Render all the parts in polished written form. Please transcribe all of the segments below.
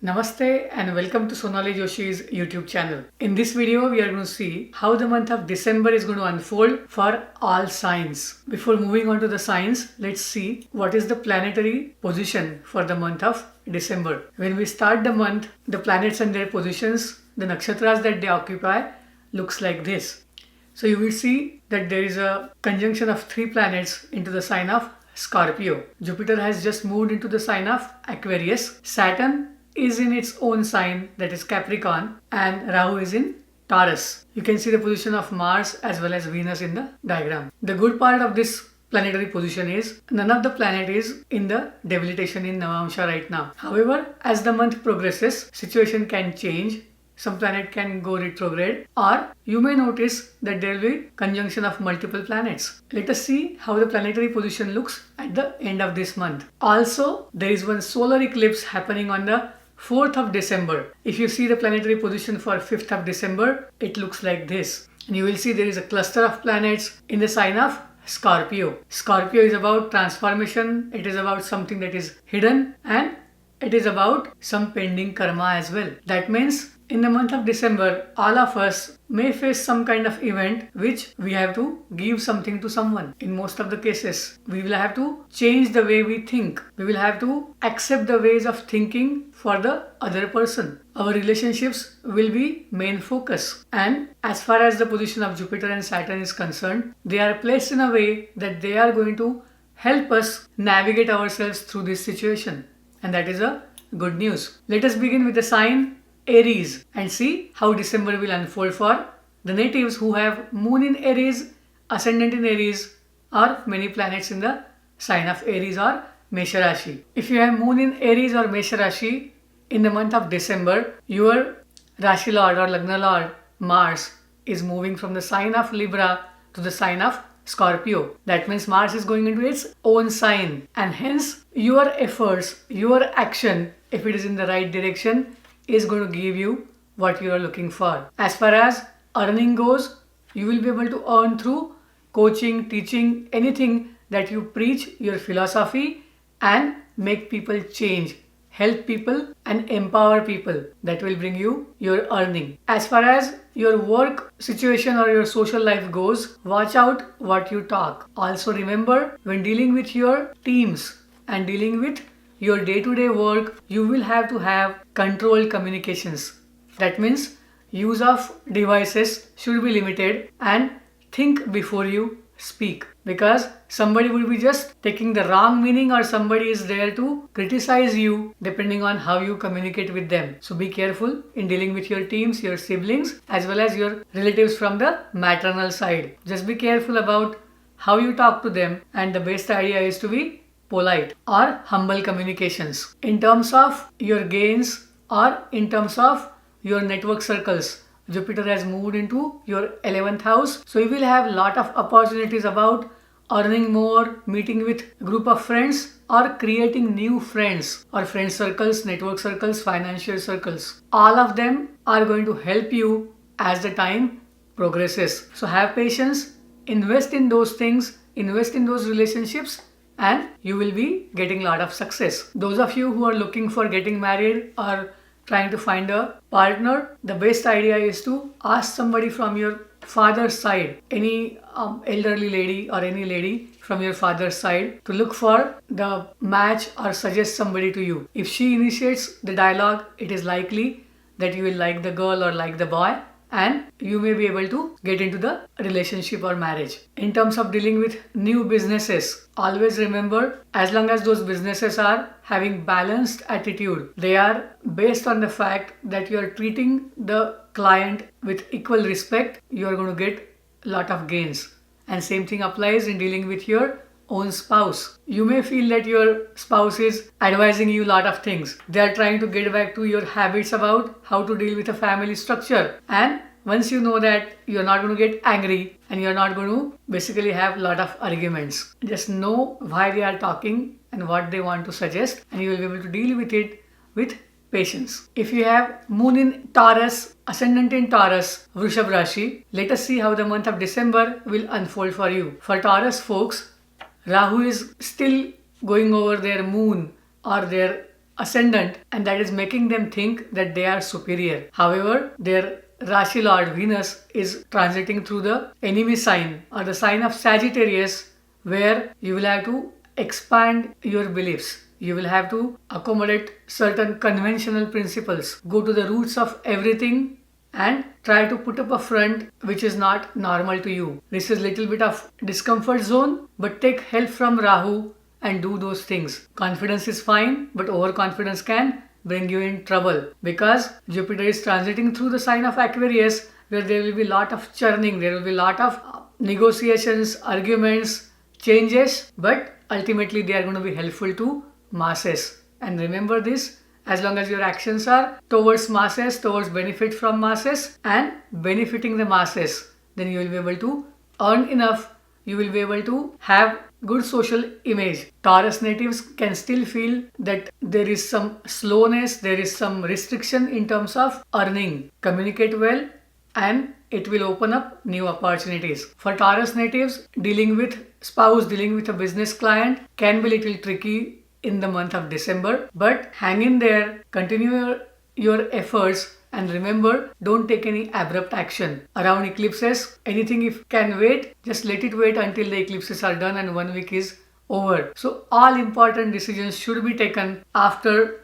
Namaste and welcome to Sonali Joshi's YouTube channel. In this video, we are going to see how the month of December is going to unfold for all signs. Before moving on to the signs, let's see what is the planetary position for the month of December. When we start the month, the planets and their positions, the nakshatras that they occupy looks like this. So you will see that there is a conjunction of 3 planets into the sign of Scorpio. Jupiter has just moved into the sign of Aquarius. Saturn is in its own sign, that is Capricorn, and Rahu is in Taurus. You can see the position of Mars as well as Venus in the diagram. The good part of this planetary position is none of the planet is in the debilitation in Navamsha right now. However, as the month progresses, situation can change. Some planet can go retrograde, or you may notice that there will be conjunction of multiple planets. Let us see how the planetary position looks at the end of this month. Also, there is one solar eclipse happening on the 4th of December. If you see the planetary position for 5th of December, it looks like this. And you will see there is a cluster of planets in the sign of Scorpio. Scorpio is about transformation, it is about something that is hidden, and it is about some pending karma as well. That means in the month of December, all of us may face some kind of event which we have to give something to someone. In most of the cases, we will have to change the way we think. We will have to accept the ways of thinking for the other person. Our relationships will be main focus. And as far as the position of Jupiter and Saturn is concerned, they are placed in a way that they are going to help us navigate ourselves through this situation. And that is a good news. Let us begin with the sign Aries and see how December will unfold for the natives who have moon in Aries, ascendant in Aries, or many planets in the sign of Aries or Mesha Rashi. If you have moon in Aries or Mesha Rashi in the month of December, your Rashi Lord or Lagna Lord Mars is moving from the sign of Libra to the sign of Scorpio. That means Mars is going into its own sign, and hence your efforts, your action, if it is in the right direction, is going to give you what you are looking for. As far as earning goes, you will be able to earn through coaching, teaching, anything that you preach your philosophy and make people change, help people and empower people. That will bring you your earning. As far as your work situation or your social life goes, watch out what you talk. Also remember, when dealing with your teams and dealing with your day-to-day work, you will have to have controlled communications. That means use of devices should be limited and think before you speak, because somebody will be just taking the wrong meaning or somebody is there to criticize you depending on how you communicate with them. So be careful in dealing with your teams, your siblings, as well as your relatives from the maternal side. Just be careful about how you talk to them, and the best idea is to be polite or humble communications. In terms of your gains or in terms of your network circles, Jupiter has moved into your 11th house. So you will have a lot of opportunities about earning more, meeting with a group of friends, or creating new friends or friend circles, network circles, financial circles. All of them are going to help you as the time progresses. So have patience, invest in those things, invest in those relationships, and you will be getting a lot of success. Those of you who are looking for getting married or trying to find a partner, the best idea is to ask somebody from your father's side, any elderly lady or any lady from your father's side, to look for the match or suggest somebody to you. If she initiates the dialogue, it is likely that you will like the girl or like the boy, and you may be able to get into the relationship or marriage. In terms of dealing with new businesses, always remember, as long as those businesses are having balanced attitude, they are based on the fact that you are treating the client with equal respect, you are going to get a lot of gains. And same thing applies in dealing with your own spouse. You may feel that your spouse is advising you a lot of things. They are trying to get back to your habits about how to deal with a family structure. And once you know that, you're not going to get angry and you're not going to basically have a lot of arguments. Just know why they are talking and what they want to suggest, and you will be able to deal with it with patience. If you have moon in Taurus, ascendant in Taurus, Vrishab Rashi, let us see how the month of December will unfold for you. For Taurus folks, Rahu is still going over their moon or their ascendant, and that is making them think that they are superior. However, their Rashi Lord Venus is transiting through the enemy sign or the sign of Sagittarius, where you will have to expand your beliefs. You will have to accommodate certain conventional principles, go to the roots of everything, and try to put up a front which is not normal to you. This is little bit of discomfort zone, but take help from Rahu and do those things. Confidence is fine, but overconfidence can bring you in trouble, because Jupiter is transiting through the sign of Aquarius, where there will be lot of churning, there will be lot of negotiations, arguments, changes, but ultimately they are going to be helpful to masses. And remember this, as long as your actions are towards masses, towards benefit from masses and benefiting the masses, then you will be able to earn enough, you will be able to have good social image. Taurus natives can still feel that there is some slowness, there is some restriction in terms of earning. Communicate well and it will open up new opportunities. For Taurus natives, dealing with spouse, dealing with a business client can be a little tricky in the month of December, but hang in there, continue your efforts, and remember, don't take any abrupt action. Around eclipses, anything if can wait, just let it wait until the eclipses are done and 1 week is over. So all important decisions should be taken after,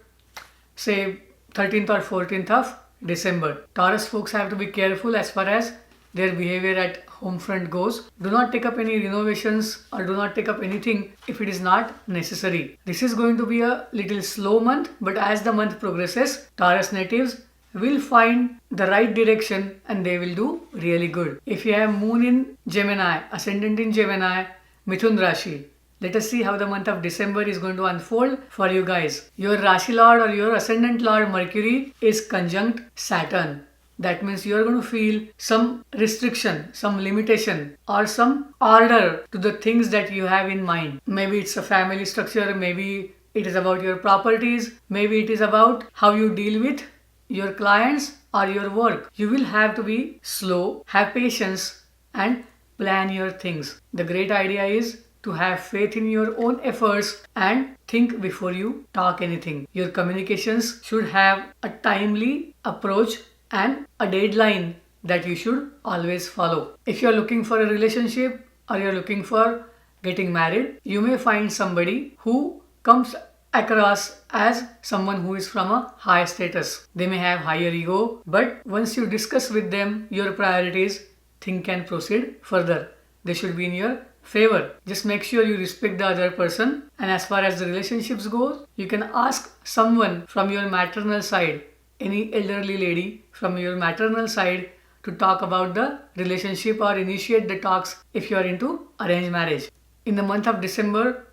say, 13th or 14th of December. Taurus folks have to be careful as far as their behavior at home front goes. Do not take up any renovations or do not take up anything if it is not necessary. This is going to be a little slow month, but as the month progresses, Taurus natives will find the right direction and they will do really good. If you have moon in Gemini, ascendant in Gemini, Mithun Rashi, let us see how the month of December is going to unfold for you guys. Your Rashi Lord or your ascendant Lord Mercury is conjunct Saturn. That means you are going to feel some restriction, some limitation, or some order to the things that you have in mind. Maybe it's a family structure, maybe it is about your properties, maybe it is about how you deal with your clients or your work. You will have to be slow, have patience, and plan your things. The great idea is to have faith in your own efforts and think before you talk anything. Your communications should have a timely approach and a deadline that you should always follow. If you are looking for a relationship or you are looking for getting married, you may find somebody who comes across as someone who is from a high status. They may have higher ego, but once you discuss with them your priorities, things can proceed further. They should be in your favor. Just make sure you respect the other person, and as far as the relationships go, you can ask someone from your maternal side, any elderly lady from your maternal side, to talk about the relationship or initiate the talks if you are into arranged marriage. In the month of December,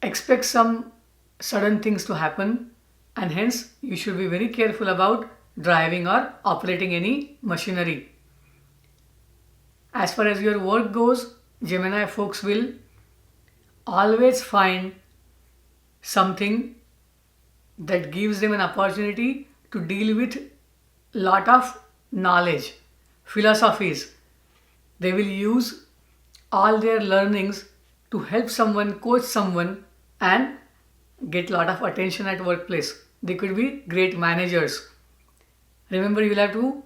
expect some sudden things to happen, and hence you should be very careful about driving or operating any machinery. As far as your work goes, Gemini folks will always find something that gives them an opportunity to deal with lot of knowledge, philosophies. They will use all their learnings to help someone, coach someone, and get lot of attention at workplace. They could be great managers. Remember, you will have to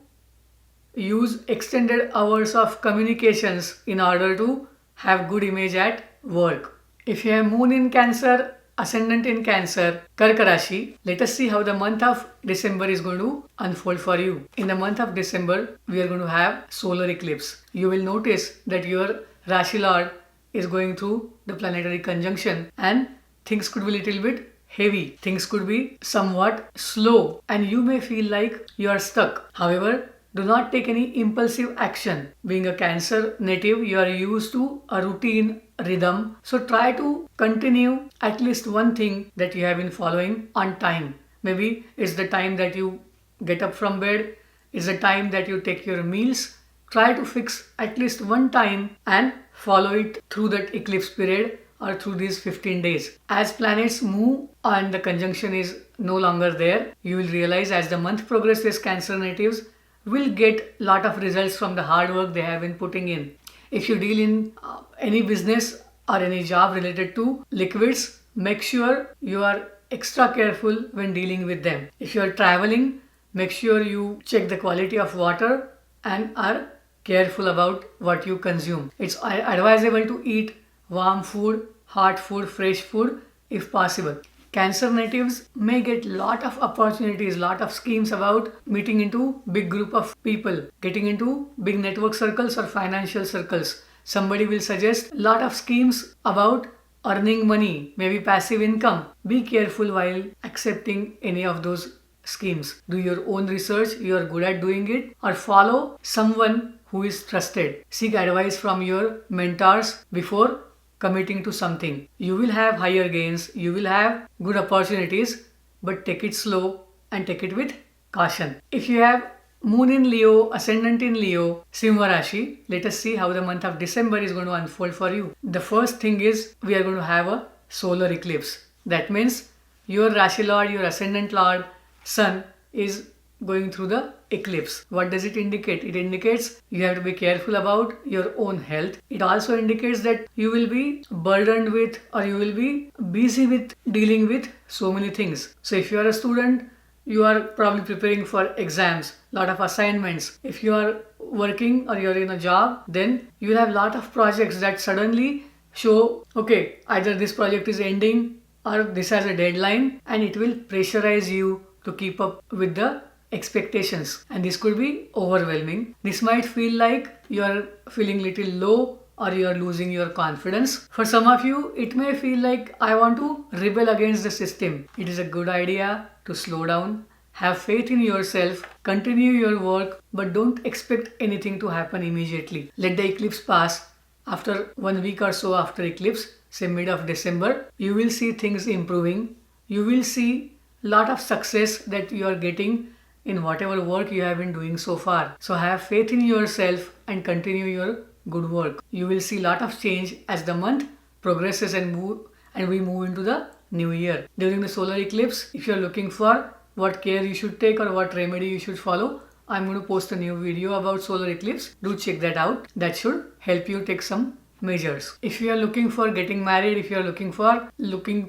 use extended hours of communications in order to have good image at work. If you have moon in Cancer, ascendant in Cancer, Karka Rashi, let us see how the month of December is going to unfold for you. In the month of December, we are going to have solar eclipse. You will notice that your Rashi Lord is going through the planetary conjunction, and things could be a little bit heavy. Things could be somewhat slow and you may feel like you are stuck. However, do not take any impulsive action. Being a Cancer native, you are used to a routine, rhythm. So try to continue at least one thing that you have been following on time. Maybe it's the time that you get up from bed, it's the time that you take your meals. Try to fix at least one time and follow it through that eclipse period or through these 15 days. As planets move and the conjunction is no longer there, you will realize as the month progresses, Cancer natives will get lot of results from the hard work they have been putting in. If you deal in any business or any job related to liquids, make sure you are extra careful when dealing with them. If you are traveling, make sure you check the quality of water and are careful about what you consume. It's advisable to eat warm food, hot food, fresh food if possible. Cancer natives may get lot of opportunities, lot of schemes about meeting into big group of people, getting into big network circles or financial circles. Somebody will suggest lot of schemes about earning money, maybe passive income. Be careful while accepting any of those schemes. Do your own research, you are good at doing it, or follow someone who is trusted. Seek advice from your mentors before committing to something. You will have higher gains, you will have good opportunities, but take it slow and take it with caution. If you have Moon in Leo, Ascendant in Leo, Simha Rashi, let us see how the month of December is going to unfold for you. The first thing is we are going to have a solar eclipse. That means your Rashi Lord, your Ascendant Lord, Sun is going through the eclipse. What does it indicate? It indicates you have to be careful about your own health. It also indicates that you will be burdened with or you will be busy with dealing with so many things. So if you are a student, you are probably preparing for exams, lot of assignments. If you are working or you're in a job, then you will have lot of projects that suddenly show, okay, either this project is ending or this has a deadline, and it will pressurize you to keep up with the expectations, and this could be overwhelming. This might feel like you are feeling little low or you are losing your confidence. For some of you, it may feel like I want to rebel against the system. It is a good idea to slow down, have faith in yourself, continue your work, but don't expect anything to happen immediately. Let the eclipse pass. After 1 week or so after eclipse, say mid of December, you will see things improving. You will see lot of success that you are getting in whatever work you have been doing so far. So have faith in yourself and continue your good work. You will see lot of change as the month progresses and we move into the new year. During the solar eclipse, if you are looking for what care you should take or what remedy you should follow, I'm going to post a new video about solar eclipse. Do check that out. That should help you take some measures. If you are looking for getting married, if you are looking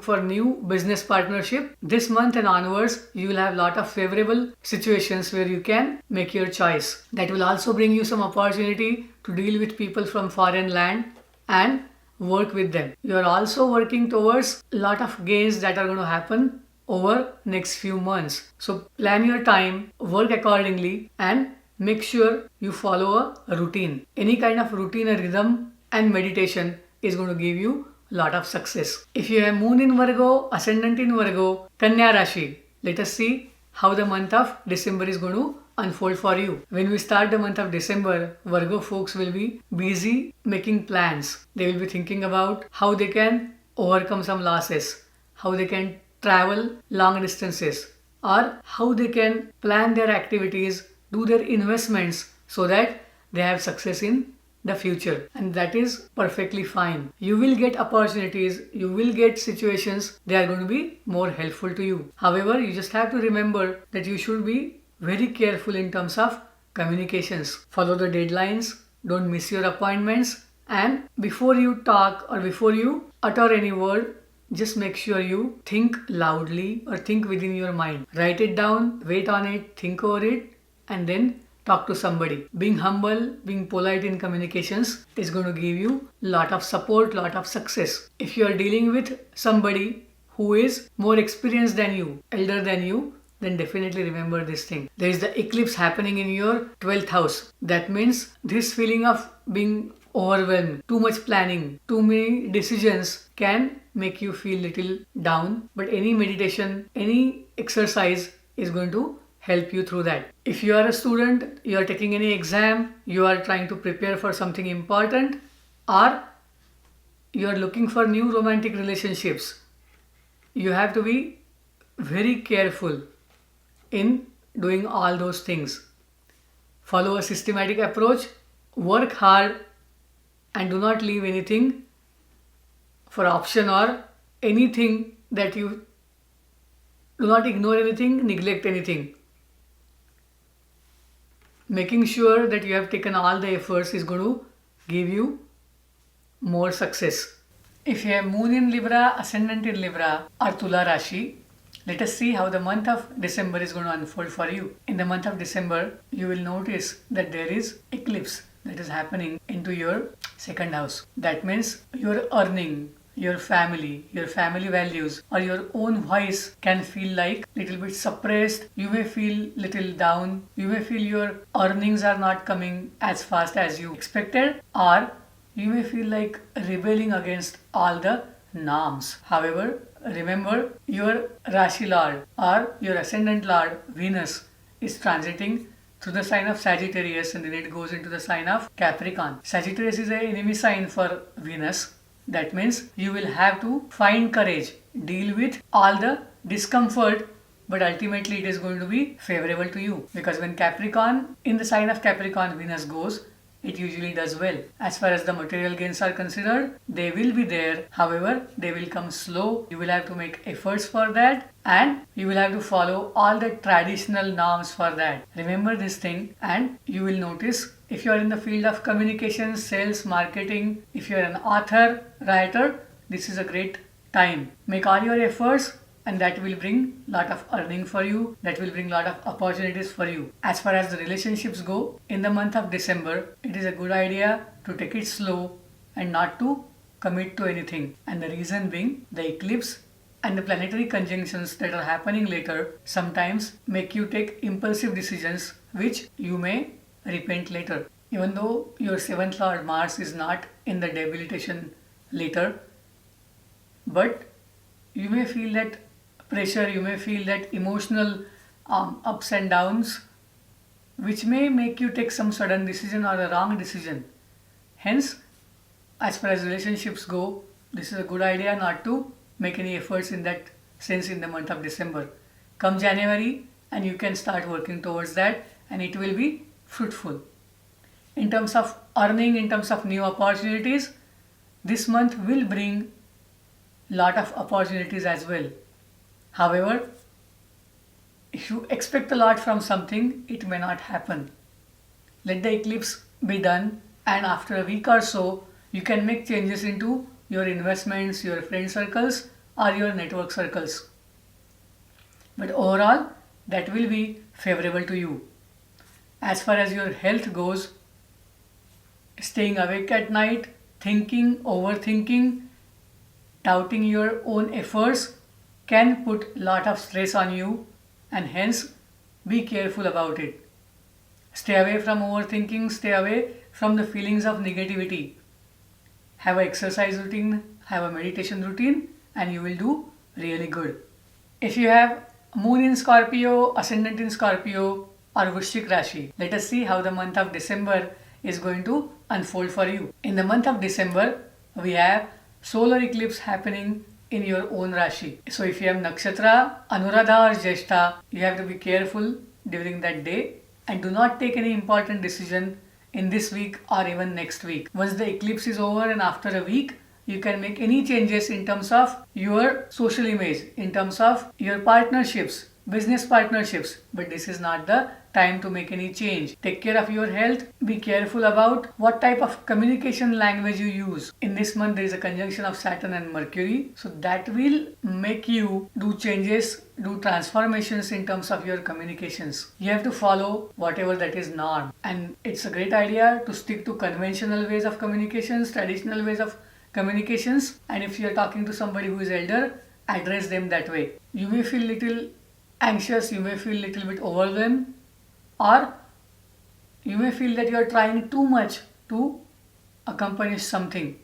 for new business partnership, this month and onwards, you will have lot of favorable situations where you can make your choice. That will also bring you some opportunity to deal with people from foreign land and work with them. You are also working towards a lot of gains that are going to happen over next few months. So plan your time, work accordingly, and make sure you follow a routine. Any kind of routine or rhythm and meditation is going to give you a lot of success. If you have Moon in Virgo, Ascendant in Virgo, Kanya Rashi, let us see how the month of December is going to unfold for you. When we start the month of December, Virgo folks will be busy making plans. They will be thinking about how they can overcome some losses, how they can travel long distances, or how they can plan their activities, do their investments so that they have success in the future, and that is perfectly fine. You will get opportunities, you will get situations, they are going to be more helpful to you. However, you just have to remember that you should be very careful in terms of communications. Follow the deadlines, don't miss your appointments, and before you talk or before you utter any word, just make sure you think loudly or think within your mind. Write it down, wait on it, think over it, and then talk to somebody. Being humble, being polite in communications is going to give you lot of support, lot of success. If you are dealing with somebody who is more experienced than you, elder than you, then definitely remember this thing. There is the eclipse happening in your 12th house. That means this feeling of being overwhelmed, too much planning, too many decisions can make you feel little down. But any meditation, any exercise is going to help you through that. If you are a student, you are taking any exam, you are trying to prepare for something important, or you are looking for new romantic relationships, you have to be very careful in doing all those things. Follow a systematic approach, work hard, and do not leave anything for option or anything that you do not ignore anything, neglect anything. Making sure that you have taken all the efforts is going to give you more success. If you have Moon in Libra, Ascendant in Libra or Tula Rashi, Let us see how the month of December is going to unfold for you. In the month of December, you will notice that there is eclipse that is happening into your second house. That means your earning, your family values, or your own voice can feel like little bit suppressed. You may feel little down. You may feel your earnings are not coming as fast as you expected, or you may feel like rebelling against all the norms. However, remember your Rashi Lord or your Ascendant Lord Venus is transiting through the sign of Sagittarius and then it goes into the sign of Capricorn. Sagittarius is an enemy sign for Venus. That means you will have to find courage, deal with all the discomfort, but ultimately it is going to be favorable to you, because when Capricorn, in the sign of Capricorn, Venus goes, it usually does well. As far as the material gains are considered, they will be there. However, they will come slow. You will have to make efforts for that and you will have to follow all the traditional norms for that. Remember this thing, and you will notice if you are in the field of communication, sales, marketing, if you are an author, writer, this is a great time. Make all your efforts and that will bring lot of earning for you, that will bring lot of opportunities for you. As far as the relationships go, in the month of December, it is a good idea to take it slow and not to commit to anything. And the reason being, the eclipse and the planetary conjunctions that are happening later sometimes make you take impulsive decisions which you may repent later. Even though your 7th Lord Mars is not in the debilitation later, but you may feel that pressure, you may feel that emotional ups and downs which may make you take some sudden decision or a wrong decision. Hence, as far as relationships go, this is a good idea not to make any efforts in that sense in the month of December. Come January and you can start working towards that and it will be fruitful. In terms of earning, in terms of new opportunities, this month will bring lot of opportunities as well. However, if you expect a lot from something, it may not happen. Let the eclipse be done and after a week or so, you can make changes into your investments, your friend circles or your network circles. But overall, that will be favorable to you. As far as your health goes, staying awake at night, thinking, overthinking, doubting your own efforts can put lot of stress on you and hence be careful about it. Stay away from overthinking, stay away from the feelings of negativity. Have an exercise routine, have a meditation routine and you will do really good. If you have Moon in Scorpio, Ascendant in Scorpio or Vrishchik Rashi, let us see how the month of December is going to unfold for you. In the month of December, we have solar eclipse happening in your own Rashi. So if you have Nakshatra, Anuradha or Jyeshtha, you have to be careful during that day and do not take any important decision in this week or even next week. Once the eclipse is over and after a week, you can make any changes in terms of your social image, in terms of your partnerships, business partnerships, but this is not the time to make any change. Take care of your health. Be careful about what type of communication language you use. In this month, there is a conjunction of Saturn and Mercury. So that will make you do changes, do transformations in terms of your communications. You have to follow whatever that is norm. And it's a great idea to stick to conventional ways of communications, traditional ways of communications. And if you are talking to somebody who is elder, address them that way. You may feel little anxious, you may feel little bit overwhelmed, or you may feel that you are trying too much to accomplish something,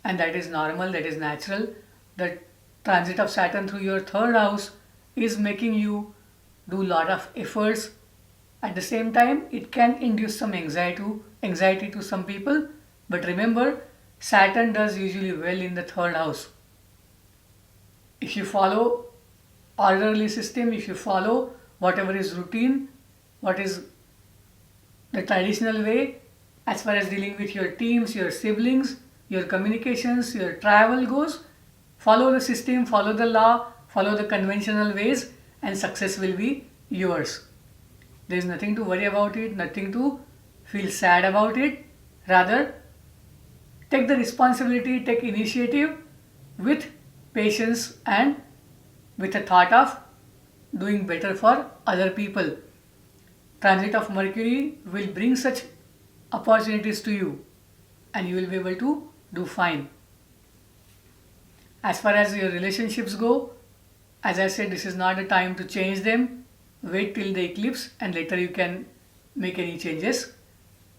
and that is normal, that is natural. The transit of Saturn through your third house is making you do lot of efforts. At the same time, it can induce some anxiety to some people, but remember, Saturn does usually well in the third house. If you follow orderly system, if you follow whatever is routine, what is the traditional way as far as dealing with your teams, your siblings, your communications, your travel goes, follow the system, follow the law, follow the conventional ways and success will be yours. There is nothing to worry about it, nothing to feel sad about it. Rather, take the responsibility, take initiative with patience and with a thought of doing better for other people. Transit of Mercury will bring such opportunities to you and you will be able to do fine. As far as your relationships go, as I said, this is not the time to change them. Wait till the eclipse and later you can make any changes.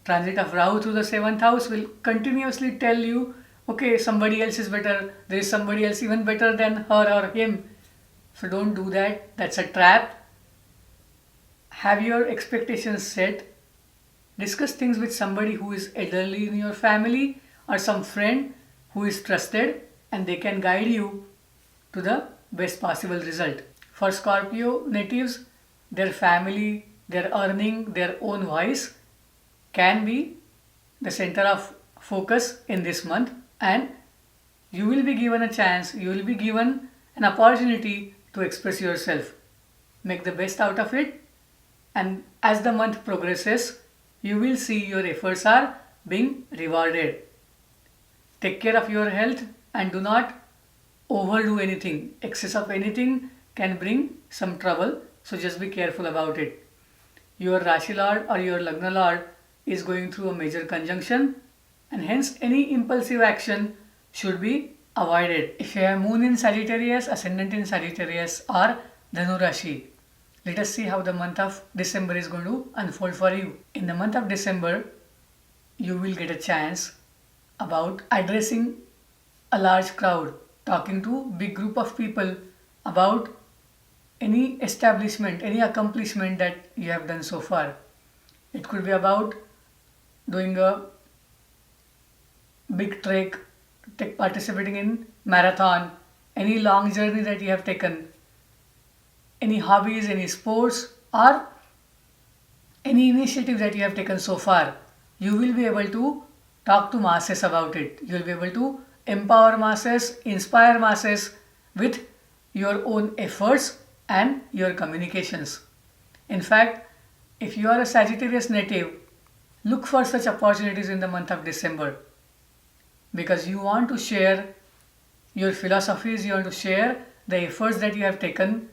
Transit of Rahu through the 7th house will continuously tell you, okay, somebody else is better, there is somebody else even better than her or him. So don't do that, that's a trap. Have your expectations set. Discuss things with somebody who is elderly in your family or some friend who is trusted and they can guide you to the best possible result. For Scorpio natives, their family, their earning, their own voice can be the center of focus in this month, and you will be given a chance, you will be given an opportunity to express yourself. Make the best out of it, and as the month progresses, you will see your efforts are being rewarded. Take care of your health and do not overdo anything. Excess of anything can bring some trouble, so just be careful about it. Your Rashi Lord or your Lagna Lord is going through a major conjunction, and hence any impulsive action should be avoided. If you have Moon in Sagittarius, Ascendant in Sagittarius or Dhanu Rashi, let us see how the month of December is going to unfold for you. In the month of December, you will get a chance about addressing a large crowd, talking to big group of people about any establishment, any accomplishment that you have done so far. It could be about doing a big trek, participating in marathon, any long journey that you have taken, any hobbies, any sports, or any initiative that you have taken so far. You will be able to talk to masses about it. You will be able to empower masses, inspire masses with your own efforts and your communications. In fact, if you are a Sagittarius native, look for such opportunities in the month of December, because you want to share your philosophies, you want to share the efforts that you have taken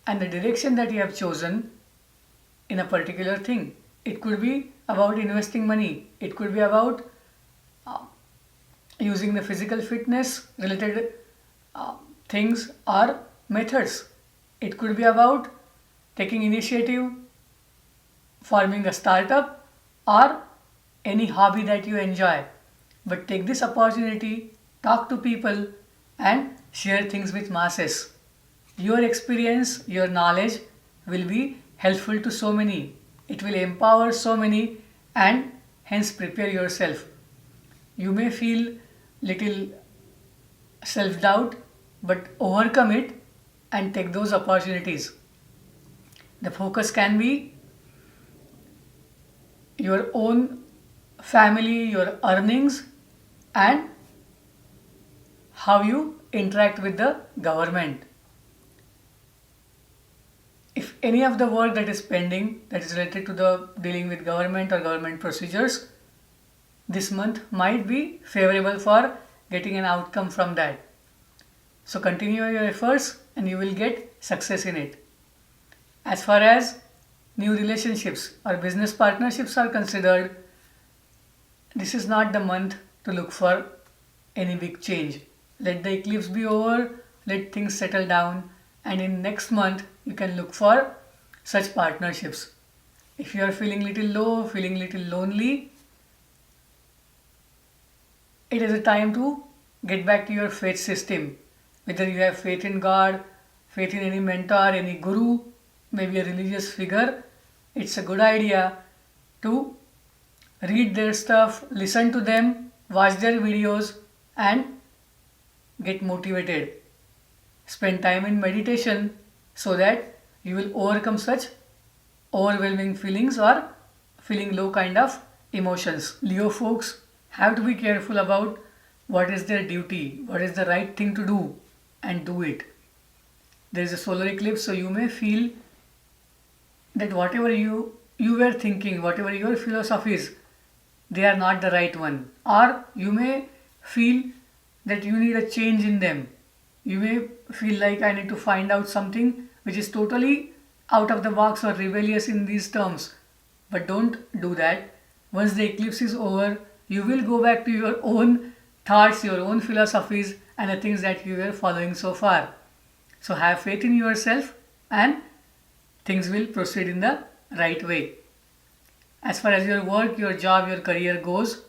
and the direction that you have chosen in a particular thing. It could be about investing money, it could be about using the physical fitness related things or methods. It could be about taking initiative, forming a startup, or any hobby that you enjoy. But take this opportunity, talk to people and share things with masses. Your experience, your knowledge will be helpful to so many. It will empower so many, and hence prepare yourself. You may feel little self-doubt, but overcome it and take those opportunities. The focus can be your own family, your earnings, and how you interact with the government. If any of the work that is pending, that is related to the dealing with government or government procedures, this month might be favorable for getting an outcome from that. So continue your efforts and you will get success in it. As far as new relationships or business partnerships are considered, this is not the month to look for any big change. Let the eclipse be over, let things settle down, and in next month you can look for such partnerships. If you are feeling little low, feeling little lonely, it is a time to get back to your faith system. Whether you have faith in God, faith in any mentor, any guru, maybe a religious figure, it's a good idea to read their stuff, listen to them, watch their videos and get motivated. Spend time in meditation so that you will overcome such overwhelming feelings or feeling low kind of emotions. Leo folks have to be careful about what is their duty, what is the right thing to do, and do it. There is a solar eclipse, so you may feel that whatever you were thinking, whatever your philosophies, they are not the right one. Or you may feel that you need a change in them. You may feel like I need to find out something which is totally out of the box or rebellious in these terms. But don't do that. Once the eclipse is over, you will go back to your own thoughts, your own philosophies, and the things that you were following so far. So have faith in yourself and things will proceed in the right way. As far as your work, your job, your career goes,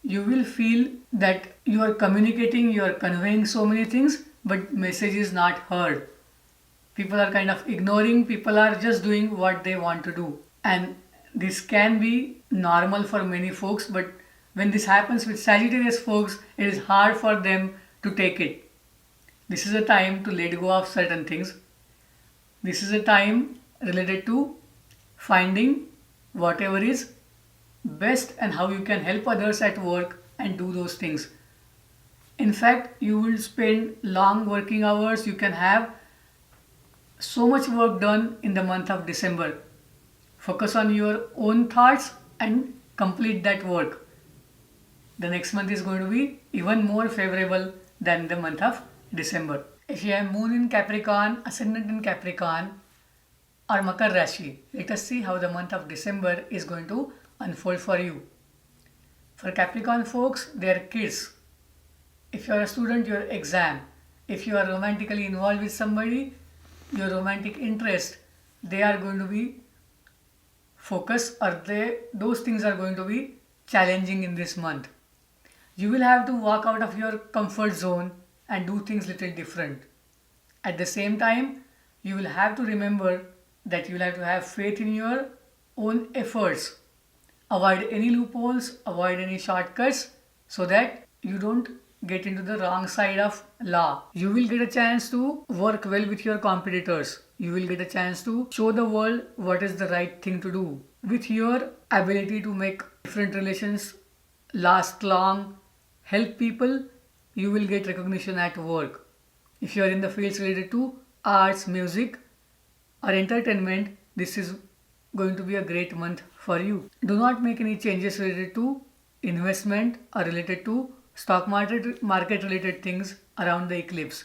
you will feel that you are communicating, you are conveying so many things, but message is not heard. People are kind of ignoring, people are just doing what they want to do. And this can be normal for many folks, but when this happens with Sagittarius folks, it is hard for them to take it. This is a time to let go of certain things. This is a time related to finding whatever is best and how you can help others at work and do those things. In fact, you will spend long working hours. You can have so much work done in the month of December. Focus on your own thoughts and complete that work. The next month is going to be even more favorable than the month of December. If you have Moon in Capricorn, Ascendant in Capricorn, or Makar Rashi, let us see how the month of December is going to unfold for you. For Capricorn folks, they are kids. If you are a student, your exam. If you are romantically involved with somebody, your romantic interest, they are going to be focused, or those things are going to be challenging in this month. You will have to walk out of your comfort zone and do things little different. At the same time, you will have to remember that you will have to have faith in your own efforts. Avoid any loopholes, avoid any shortcuts, so that you don't get into the wrong side of law. You will get a chance to work well with your competitors. You will get a chance to show the world what is the right thing to do. With your ability to make different relations last long, help people, you will get recognition at work. If you are in the fields related to arts, music, or entertainment, this is going to be a great month for you. Do not make any changes related to investment or related to stock market related things around the eclipse.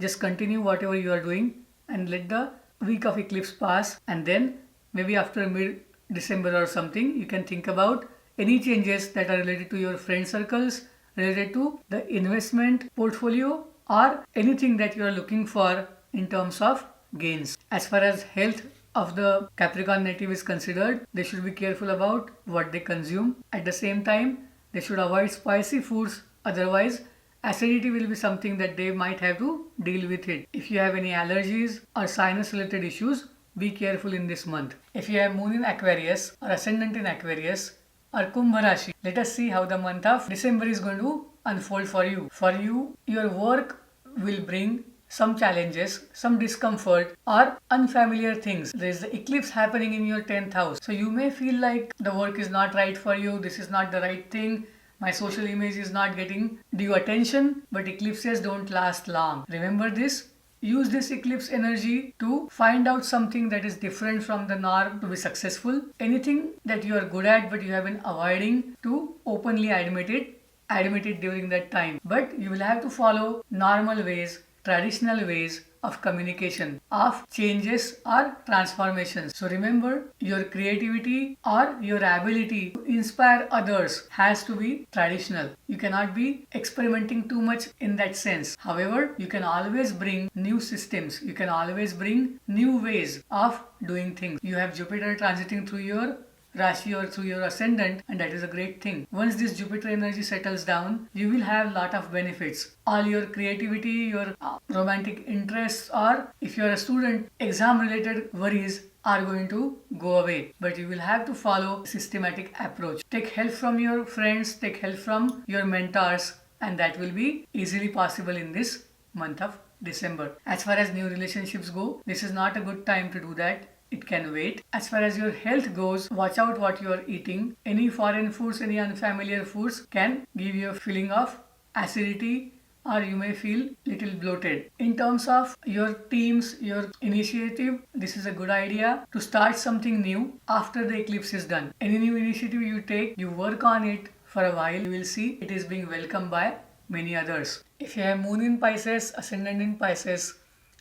Just continue whatever you are doing and let the week of eclipse pass, and then maybe after mid-December or something, you can think about any changes that are related to your friend circles, related to the investment portfolio, or anything that you are looking for in terms of gains. As far as health of the Capricorn native is considered, they should be careful about what they consume. At the same time, they should avoid spicy foods, otherwise acidity will be something that they might have to deal with it. If you have any allergies or sinus related issues, be careful in this month. If you have Moon in Aquarius or Ascendant in Aquarius or Kumbh Rashi, let us see how the month of December is going to unfold for you. For you, your work will bring some challenges, some discomfort, or unfamiliar things. There is the eclipse happening in your 10th house. So you may feel like the work is not right for you, this is not the right thing, my social image is not getting due attention, but eclipses don't last long. Remember this. Use this eclipse energy to find out something that is different from the norm to be successful. Anything that you are good at but you have been avoiding, to openly admit it during that time. But you will have to follow normal ways, traditional ways of communication, of changes or transformations. So remember, your creativity or your ability to inspire others has to be traditional. You cannot be experimenting too much in that sense. However, you can always bring new systems. You can always bring new ways of doing things. You have Jupiter transiting through your Rashi or through your ascendant, and that is a great thing. Once this Jupiter energy settles down, you will have lot of benefits. All your creativity, your romantic interests, or if you are a student, exam related worries are going to go away. But you will have to follow a systematic approach. Take help from your friends, take help from your mentors, and that will be easily possible in this month of December. As far as new relationships go, this is not a good time to do that. It can wait. As far as your health goes, watch out what you are eating. Any foreign foods, any unfamiliar foods can give you a feeling of acidity, or you may feel little bloated. In terms of your teams, your initiative, this is a good idea to start something new after the eclipse is done. Any new initiative you take, you work on it for a while, you will see it is being welcomed by many others. If you have moon in Pisces, ascendant in Pisces,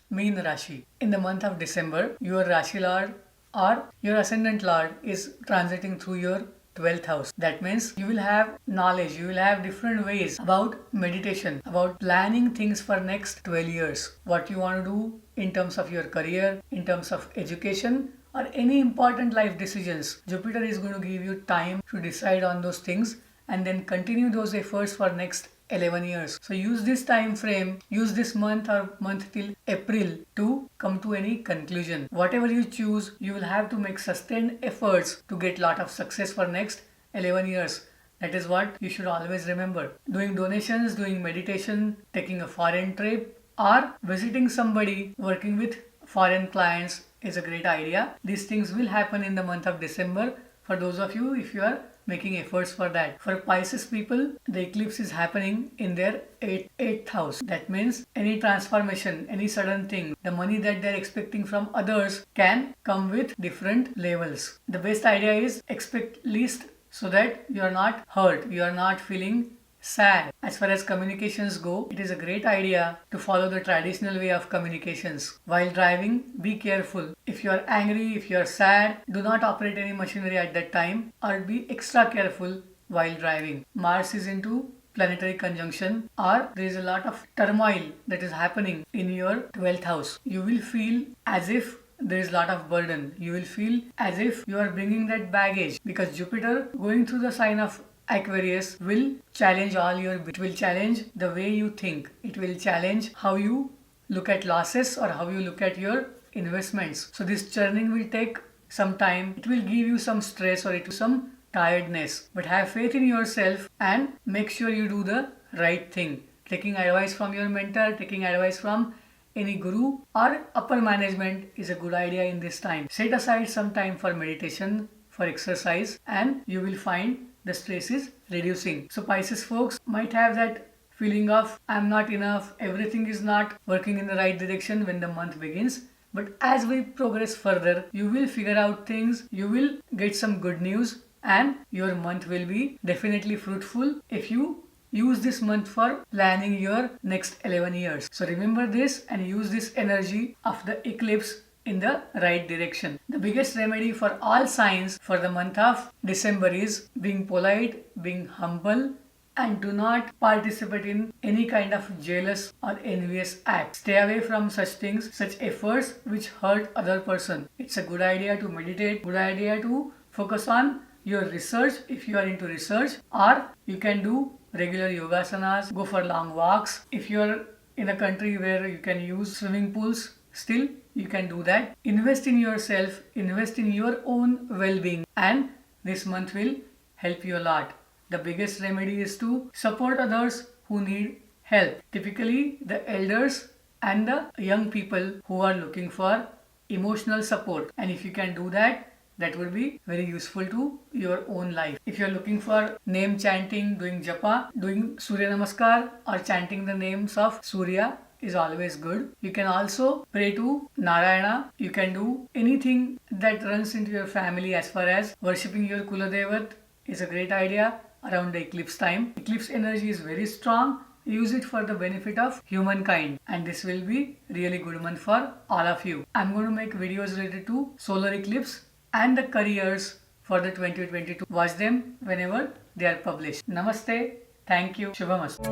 Meen Rashi. In the month of December, your Rashi Lord or your ascendant Lord is transiting through your 12th house. That means you will have knowledge, you will have different ways about meditation, about planning things for next 12 years. What you want to do in terms of your career, in terms of education, or any important life decisions. Jupiter is going to give you time to decide on those things and then continue those efforts for next 11 years. So use this time frame, use this month or month till April to come to any conclusion. Whatever you choose, you will have to make sustained efforts to get lot of success for next 11 years. That is what you should always remember. Doing donations, doing meditation, taking a foreign trip, or visiting somebody, working with foreign clients is a great idea. These things will happen in the month of December for those of you if you are making efforts for that. For Pisces people, the eclipse is happening in their 8th house. That means any transformation, any sudden thing, the money that they're expecting from others can come with different levels. The best idea is expect least so that you are not hurt, you are not feeling sad. As far as communications go, it is a great idea to follow the traditional way of communications. While driving, be careful. If you are angry, if you are sad, do not operate any machinery at that time or be extra careful while driving. Mars is into planetary conjunction or there is a lot of turmoil that is happening in your 12th house. You will feel as if there is a lot of burden. You will feel as if you are bringing that baggage because Jupiter going through the sign of Aquarius will challenge it will challenge the way you think. It will challenge how you look at losses or how you look at your investments. So this churning will take some time. It will give you some stress or some tiredness. But have faith in yourself and make sure you do the right thing. Taking advice from your mentor, taking advice from any guru or upper management is a good idea in this time. Set aside some time for meditation, for exercise, and you will find the stress is reducing. So Pisces folks might have that feeling of I'm not enough, everything is not working in the right direction when the month begins. But as we progress further, you will figure out things, you will get some good news, and your month will be definitely fruitful if you use this month for planning your next 11 years. So remember this and use this energy of the eclipse in the right direction. The biggest remedy for all signs for the month of December is being polite, being humble, and do not participate in any kind of jealous or envious act. Stay away from such things, such efforts which hurt other person. It's a good idea to meditate, good idea to focus on your research if you are into research, or you can do regular yogasanas, go for long walks. If you are in a country where you can use swimming pools, still you can do that. Invest in yourself, invest in your own well-being, and this month will help you a lot. The biggest remedy is to support others who need help. Typically the elders and the young people who are looking for emotional support, and if you can do that, that would be very useful to your own life. If you are looking for name chanting, doing japa, doing Surya Namaskar or chanting the names of Surya is always good. You can also pray to Narayana. You can do anything that runs into your family as far as worshipping your Kuladevat is a great idea around the eclipse time. Eclipse energy is very strong. Use it for the benefit of humankind, and this will be really good month for all of you. I'm going to make videos related to solar eclipse and the careers for the 2022. Watch them whenever they are published. Namaste. Thank you. Shubhamastu.